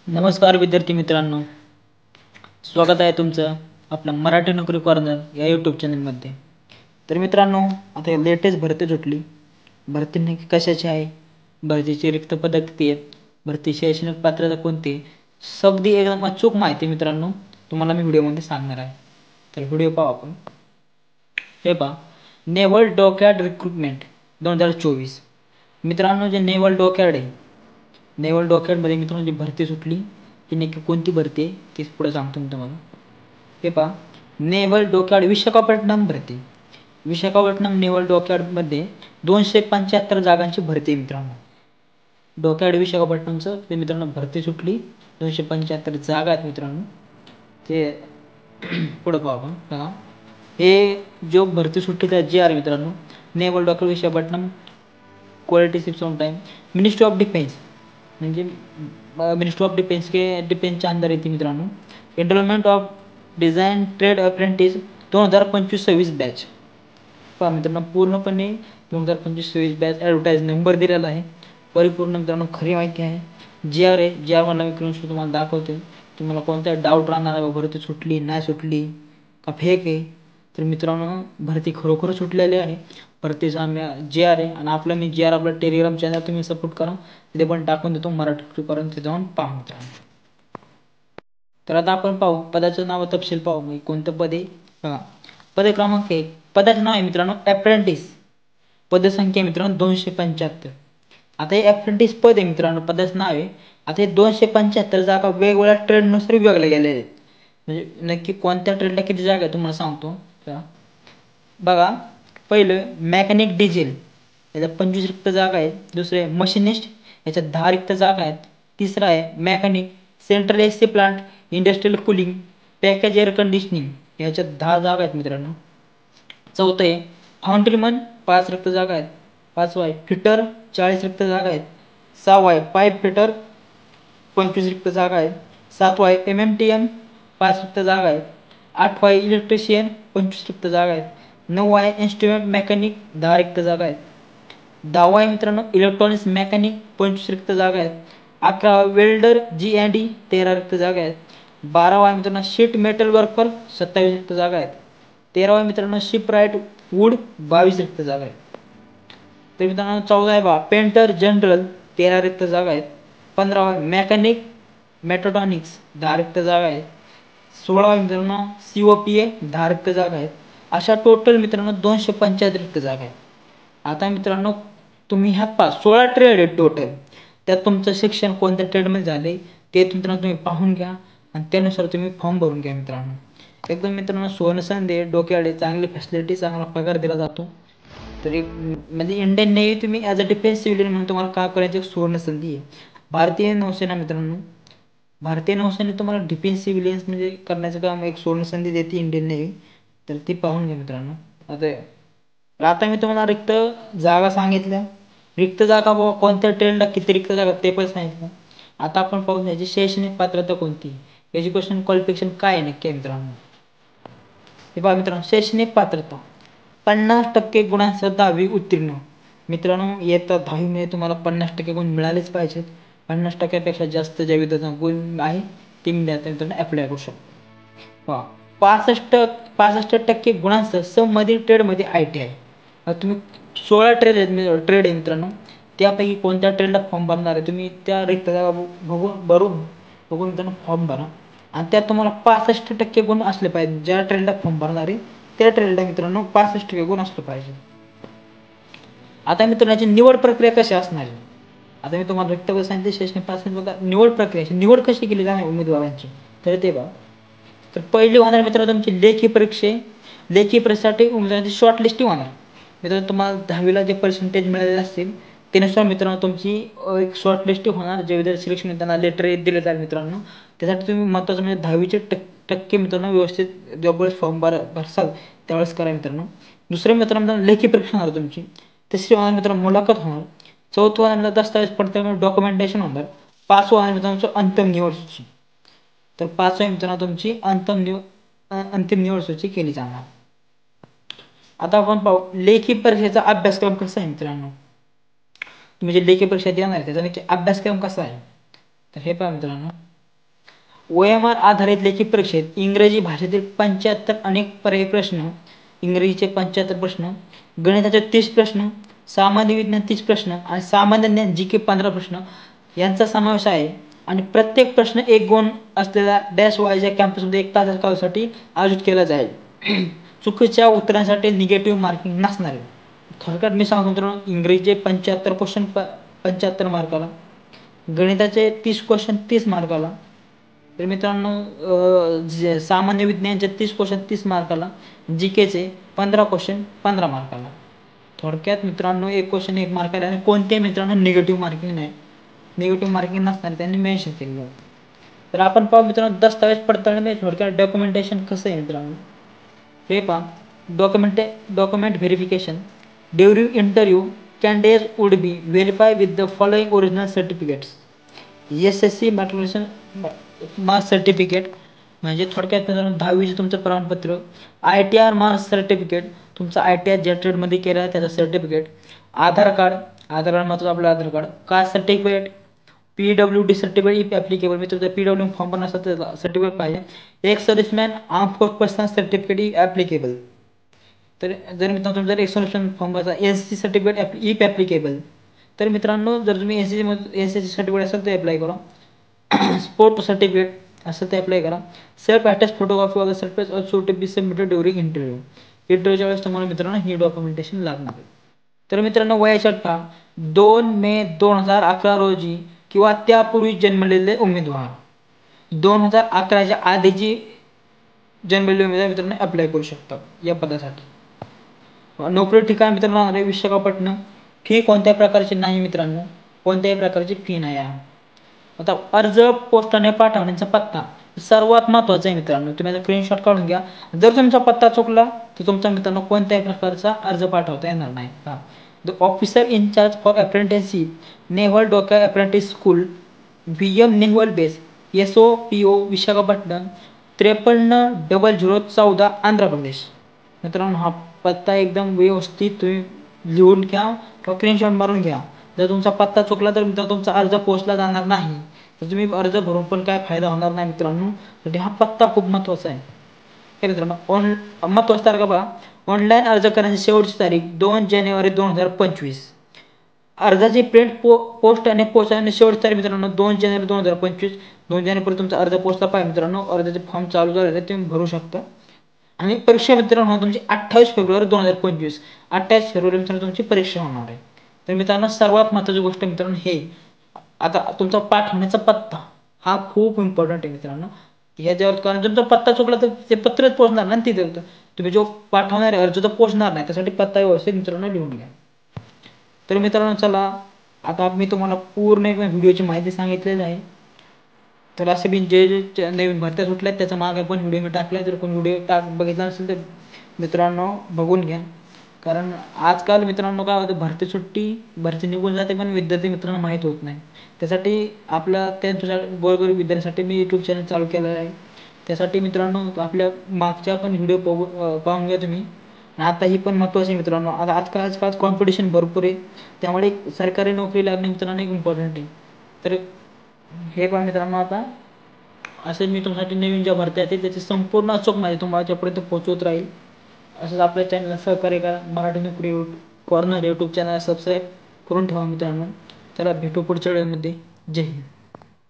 नमस्कार विद्यार्थी मित्रांनो, स्वागत आहे तुमचं आपल्या मराठी नोकरी कॉर्नर या यूट्यूब चॅनलमध्ये. तर मित्रांनो, आता लेटेस्ट भरती सुटली. भरती नक्की कशाची आहे, भरतीची रिक्त पदं किती आहेत, भरती शैक्षणिक पात्रता कोणती, अगदी एकदम अचूक माहिती मित्रांनो तुम्हाला मी व्हिडिओमध्ये सांगणार आहे. तर व्हिडिओ पाहू आपण. हे पहा, नेव्हल डॉकयार्ड रिक्रुटमेंट 2024. मित्रांनो, जे नेव्हल डॉकयार्ड आहे, नेव्हल डॉकयार्डमध्ये मित्रांनो जी भरती सुटली ही नक्की कोणती भरती आहे तीच पुढे सांगतो मी तुम्हाला. हे पहा, नेव्हल डॉकयार्ड विशाखापट्टणम भरती. विशाखापट्टणम नेव्हल डॉकयार्डमध्ये 275 जागांची भरती आहे मित्रांनो. डॉकयार्ड विशाखापट्टणमचं ते मित्रांनो भरती सुटली, 275 जागा आहेत मित्रांनो. ते पुढं पाहू आपण. बघा, हे जो भरती सुटली त्या जी आर मित्रांनो, naval dockyard Visakhapatnam, quality ships on time, ministry of defence, म्हणजे मिनिस्ट्री ऑफ डिफेन्स डिफेन्सच्या अंदर येते मित्रांनो. Enrolment of design trade apprentice 2025-26 batch. पहा मित्रांनो, पूर्णपणे 2025-26 बॅच ॲडव्हर्टाईज नंबर दिलेला आहे. परिपूर्ण मित्रांनो खरी माहिती आहे. जी आर आहे, जी आर मला मी तुम्हाला दाखवते. तुम्हाला कोणता डाऊट राहणार आहे, भरती सुटली नाही सुटली का फेक आहे, तर मित्रांनो भरती खरोखर सुटलेली आहे. भरतीचा आम्ही जी आर आहे आणि आपलं मी जी आर आपलं टेलिग्राम चॅनल तुम्ही सपोर्ट करा, तिथे पण टाकून देतो मराठी करून, ते जाऊन पाहू मित्रांनो. तर आता आपण पाहू पदाचं नाव तपशील पाहू. कोणतं पद आहे बघा. पद क्रमांक 1, पदाचं नाव आहे मित्रांनो ॲप्रेंटिस. पदसंख्या मित्रांनो 275. आता हे ॲप्रेंटिस पद आहे मित्रांनो, पदाचं नाव आहे. आता हे 275 जागा वेगवेगळ्या ट्रेडनुसार विभागल्या गेलेल्या आहेत. म्हणजे नक्की कोणत्या ट्रेडला किती जागा आहे तुम्हाला सांगतो. बघा, पहिलं मेकॅनिक डिझेल याच्यात 25 रिक्त जागा आहेत. दुसरे मशिनिस्ट याच्यात 10 रिक्त जागा आहेत. तिसरा आहे mechanic central AC plant industrial cooling package air conditioning, याच्यात 10 जागा आहेत मित्रांनो. चौथं आहे फाउंड्रीमन, 5 रिक्त जागा आहेत. पाचवा आहे फिटर, 40 रिक्त जागा आहेत. सहावा आहे पाईप फिटर, 25 रिक्त जागा आहेत. सातवा आहे MMTM, 5 रिक्त जागा आहेत. आठवा आहे इलेक्ट्रिशियन, 25 रिक्त जागा आहेत. नववा आहे इन्स्ट्रुमेंट मेकॅनिक, 10 रिक्त जागा आहेत. दहावा आहे मित्रांनो इलेक्ट्रॉनिक्स मेकॅनिक, 25 रिक्त जागा आहेत. 11वा वेल्डर G&E, 13 रिक्त जागा आहेत. 12वा आहे मित्रांनो शीट मेटल वर्कर, 27 रिक्त जागा आहेत. 13वा मित्रांनो शिपराईट वूड, 22 रिक्त जागा आहेत. तर मित्रांनो 14 आहे बा पेंटर जनरल, 13 रिक्त जागा आहेत. 15वा मेकॅनिक मेट्रोटॉनिक्स, 10 रिक्त जागा आहेत. 16वा मित्रांनो COPA, 10 रिक्त जागा आहेत. अशा टोटल मित्रांनो 275 रिक्त जागा आहेत. आता मित्रांनो तुम्ही ह्या 16 ट्रेड आहेत टोटल. त्यात तुमचं शिक्षण कोणत्या ट्रेडमध्ये झाले ते मित्रांनो तुम्ही पाहून घ्या आणि त्यानुसार तुम्ही फॉर्म भरून घ्या मित्रांनो. एकदम मित्रांनो सोनसंधी आहे, डोक्याआडे चांगली फॅसिलिटी, चांगला पगार दिला जातो. तर एक म्हणजे इंडियन नेव्ही तुम्ही ॲज अ डिफेन्स सिव्हिलियन म्हणून तुम्हाला काम करायची एक सुवर्णसंधी आहे. भारतीय नौसेना मित्रांनो, भारतीय नौसेने तुम्हाला डिफेन्स सिव्हिलियन्स म्हणजे करण्याचं काम एक सुवर्णसंधी देते इंडियन नेव्ही. तर ती पाहून घ्या मित्रांनो. आता मी तुम्हाला रिक्त जागा सांगितल्या. रिक्त जागा बाबा कोणत्या ट्रेडला किती रिक्त जागा ते पण सांगितलं. आता आपण पाहून घ्यायची शैक्षणिक पात्रता कोणती, एज्युकेशन क्वालिफिकेशन काय आहे नक्की मित्रांनो. हे पहा मित्रांनो, शैक्षणिक पात्रता 50% गुणांसह 10वी उत्तीर्ण. मित्रांनो इयत्ता 10वीमध्ये तुम्हाला 50% गुण मिळालेच पाहिजेत. 50%पेक्षा जास्त ज्या विद्यार्थ्यांना गुण आहे ते मित्रांनो अप्लाय करू शकतो. पहा 65% गुणांसह संबंधित ट्रेडमध्ये ITI. तुम्ही 16 ट्रेड आहे मित्रांनो, त्यापैकी कोणत्या ट्रेडला फॉर्म भरणार आहे तुम्ही त्या रिक्त जागा बघून मित्रांनो फॉर्म भरा. आणि त्यात तुम्हाला 65% गुण असले पाहिजे. ज्या ट्रेडला फॉर्म भरणार आहे त्या ट्रेडला मित्रांनो 65% गुण असले पाहिजे. आता मित्रांनो याची निवड प्रक्रिया कशी असणार आहे. आता मी तुम्हाला रिक्त पद सांगितले, शैक्षणिक पात्रता बघा. निवड प्रक्रिया, निवड कशी केली जाणार उमेदवारांची तर ते बघा. तर पहिली होणार मित्रांनो तुमची लेखी परीक्षेसाठी उमेदवारांची शॉर्ट लिस्टिंग होणार. मित्रांनो तुम्हाला 10वीला जे पर्सेंटेज मिळालेले असतील त्यानुसार मित्रांनो तुमची एक शॉर्ट लिस्टिंग होणार. जे विद्यार्थी सिलेक्शन त्यांना लेटर दिले जाईल मित्रांनो. त्यासाठी तुम्ही महत्त्वाचं म्हणजे 10वीचे टक्के मित्रांनो व्यवस्थित ज्यावेळेस फॉर्म भरसाल त्यावेळेस करा मित्रांनो. दुसरे मित्रांनो लेखी परीक्षा होणार तुमची. तिसरी होणार मित्रांनो मुलाखत होणार. चौथं होणार दस्तावेज पडताळणी डॉक्युमेंटेशन होणार. 5वं होणार मित्रांनो अंतिम निवड सूची. तर 5वी मित्रांनो तुमची अंतिम निवड सूची केली जाणार. आता आपण पाहू लेखी परीक्षेचा अभ्यासक्रम कसा आहे मित्रांनो. तुम्ही जे लेखी परीक्षा देणार आहे त्याचा नक्की अभ्यासक्रम कसा आहे तर हे पहा मित्रांनो. OMR आधारित लेखी परीक्षेत इंग्रजी भाषेतील 75 अनेक पर्यायी प्रश्न, इंग्रजीचे 75 प्रश्न, गणिताचे 30 प्रश्न, सामान्य विज्ञान 30 प्रश्न आणि सामान्य ज्ञान GK 15 प्रश्न यांचा समावेश आहे. आणि प्रत्येक प्रश्न एक गुण असलेल्या डॅश वायच्या कॅम्पसमध्ये 1 तासाच्या कालावधीसाठी आयोजित केला जाईल. चुकीच्या उत्तरांसाठी निगेटिव्ह मार्किंग नसणार आहे. थोडक्यात मी सांगतो मित्रांनो, इंग्रजीचे 75 क्वेश्चन 75 मार्काला, गणिताचे 30 क्वेश्चन 30 मार्काला, तर मित्रांनो सामान्य विज्ञानचे 30 क्वेश्चन 30 मार्काला, GKचे 15 क्वेश्चन 15 मार्काला. थोडक्यात मित्रांनो एक क्वेश्चन 1 मार्काला आणि कोणत्याही मित्रांनो निगेटिव्ह मार्किंग नाही, निगेटिव्ह मार्किंग नसणार त्यांनी मेन्शन केलेलं. तर आपण पाहू मित्रांनो दस्तावेज पडताळणी थोडक्यात डॉक्युमेंटेशन कसं आहे मित्रांनो हे पहा. Document verification. During interview candidate would be verify with the following original certificates. SSC matriculation marks certificate म्हणजे थोडक्यात मित्रांनो 10वीचे तुमचं प्रमाणपत्र, ITR मार्क्स सर्टिफिकेट, तुमचा ITR ज्या ट्रेडमध्ये केला आहे त्याचं सर्टिफिकेट, आधार कार्ड महत्त्वाचं आपलं Aadhaar card, caste certificate, PWD certificate if applicable, मी तुमचा PWD फॉर्म पण असतात त्याचा सर्टिफिकेट पाहिजे, एक serviceman arm force person certificate if applicable. तर जर मित्रांनो तुम्ही जर एक सर्व्हिसमॅन फॉर्म भरता NCC सर्टिफिकेट इफ ॲप्लिकेबल, तर मित्रांनो जर तुम्ही NCC सर्टिफिकेट असेल तर अप्लाय करा. स्पोर्ट सर्टिफिकेट असेल ते अप्लाय करा. Self attach photography of the surface also to be submitted during interview. इंटरव्ह्यूच्या वेळेस तुम्हाला मित्रांनो ही डॉक्युमेंटेशन लागणार आहे. तर मित्रांनो वयाची अट पहा. 2 मे 2011 रोजी किंवा त्यापूर्वी जन्मलेले उमेदवार, 2011च्या आधीची जन्मलेले उमेदवार मित्रांनो अप्लाय करू शकतात या पदासाठी. नोकरी ठिकाण मित्रांनो विशाखापट्टणम. फी कोणत्याही प्रकारची नाही मित्रांनो, कोणत्याही प्रकारची फी नाही आहे. आता अर्ज पोस्टाने पाठवण्याचा पत्ता सर्वात महत्त्वाचा आहे मित्रांनो, तुम्ही आता स्क्रीनशॉट काढून घ्या. जर तुमचा पत्ता चुकला तर तुमचा मित्रांनो कोणत्याही प्रकारचा अर्ज पाठवता येणार नाही. The officer in charge for apprenticeship naval dockyard apprentice school VM naval base SOPO Visakhapatnam 530014 Andhra Pradesh. मित्रांनो हा पत्ता एकदम व्यवस्थित तुम्ही लिहून घ्या किंवा स्क्रीनशॉट मारून घ्या. जर तुमचा पत्ता चुकला तर मित्रांनो तुमचा अर्ज पोचला जाणार नाही, तर तुम्ही अर्ज भरून पण काय फायदा होणार नाही मित्रांनो. तर हा पत्ता खूप महत्त्वाचा आहे. हे मित्रांनो महत्त्वाची तारखा बघा. ऑनलाईन अर्ज करण्याची शेवटची तारीख 2 जानेवारी 2025. अर्जाची प्रिंट पोस्ट आणि पोहोचवण्याची शेवटची तारीख मित्रांनो 2 जानेवारी 2025. 2 जानेवारी तुमचा अर्ज पोहोचला पाहिजे मित्रांनो. अर्जाचे फॉर्म चालू झालेले तुम्ही भरू शकता. आणि परीक्षा मित्रांनो तुमची 28 फेब्रुवारी 2025. 28 फेब्रुवारी मित्रांनो तुमची परीक्षा होणार आहे. तर मित्रांनो सर्वात महत्त्वाची गोष्ट मित्रांनो हे आता तुमचा पाठवण्याचा पत्ता हा खूप इम्पॉर्टंट आहे मित्रांनो. ह्याच्यावर कारण तुमचा पत्ता चुकला तर ते पत्रच पोहोचणार नाही तिथे, तुम्ही जो पाठवणार आहे अर्ज तर पोहोचणार नाही. त्यासाठी पत्ता व्यवस्थित मित्रांनो लिहून घ्या. तर मित्रांनो चला आता मी तुम्हाला पूर्ण एक व्हिडिओची माहिती सांगितलेली आहे. तर असे बी जे नवीन भरत्या सुटल्यात त्याचा मागे पण व्हिडिओ मी टाकला, जर कोण व्हिडिओ बघितला नसेल तर मित्रांनो बघून घ्या. कारण आजकाल मित्रांनो काय होतं, भरती निघून जाते पण विद्यार्थी मित्रांनो माहीत होत नाही. त्यासाठी आपल्या त्यांच्या गोरगरीब विद्यार्थ्यांसाठी मी YouTube चॅनल चालू केलेलं आहे. त्यासाठी मित्रांनो आपल्या मागच्या पण व्हिडिओ पाहून घ्या तुम्ही. आता ही पण महत्त्वाची मित्रांनो, आता आजकाल कॉम्पिटिशन भरपूर आहे, त्यामुळे सरकारी नोकरी लागणे मित्रांनो एक इम्पॉर्टंट आहे. तर हे पण मित्रांनो आता असे मी तुमच्यासाठी नवीन ज्या भरत्या आहेत त्याची संपूर्ण अचूक माहिती तुमच्यापर्यंत पोहोचवत राहील. असंच आपल्या चॅनलला सहकार्य करा. मराठी नोकरी कॉर्नर YouTube चॅनल सबस्क्राईब करून ठेवा मित्रांनो. चला भेटू पुढच्या व्हिडिओमध्ये. जय हिंद.